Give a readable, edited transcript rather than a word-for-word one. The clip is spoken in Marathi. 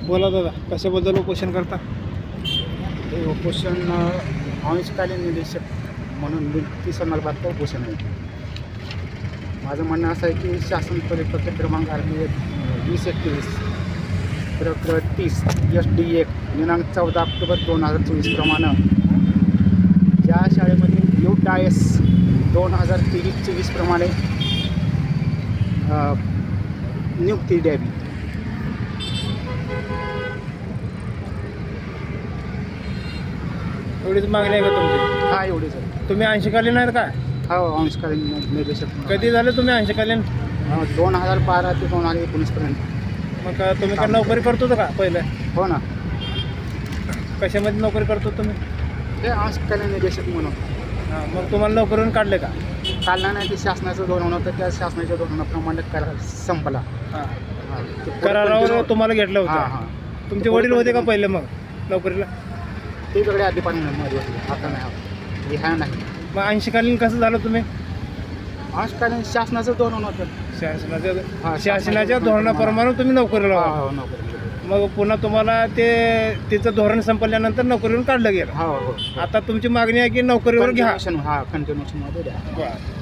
बोला दादा, कशाबद्दल उपोषण करता? हे उपोषण अंशकालीन निदेशक म्हणून नियुक्ती संदर्भात उपोषण आहे. माझं म्हणणं असं आहे की शासन परिपत्रक क्रमांक RB 2021 प्रकरण 30 SD1 दिनांक 14 ऑक्टोबर 2024 प्रमाणे ज्या शाळेमध्ये UTIS 2023-24 प्रमाणे नियुक्ती द्यावी. एवढीच मागणी आहे का तुमची? हा, एवढीच आहे. तुम्ही अंशकालीन आहेत का? हो, अंशकालीन निर्देशक. कधी झाले तुम्ही अंशकालीन? 2012 ते 2019 पर्यंत. मग तुम्ही का नोकरी करतो का पहिलं? हो ना, कशामध्ये नोकरी करतो तुम्ही? ते अंशकालीन निर्देशक म्हणून. हां, मग तुम्हाला नोकरीवरून काढले का? काढला नाही, ते शासनाचं धोरण होतं, त्या शासनाच्या धोरणाप्रमाणे करार संपला. हां, हा, ते करारावर तुम्हाला घेतलं हां होतं. हां तुमचे वडील होते का पहिले मग नोकरीला? ते वेगळे डिपार्टमेंटमध्ये होते, आता नाही, हे ह्या नाही. मग अंशकालीन कसं झालं तुम्ही? अंशकालीन शासनाचं धोरण होतं. हां, शासनाच्या धोरणाप्रमाणे तुम्ही नोकरीला हो आहात. हो, नोकरी. मग पुन्हा तुम्हाला तिचं धोरण संपल्यानंतर नोकरीवरून काढलं गेलं. हो हो, आता तुमची मागणी आहे की नोकरीवर घ्या. कंटिन्युएशन. हा, कंटिन्युएशनमध्ये द्या. बरं.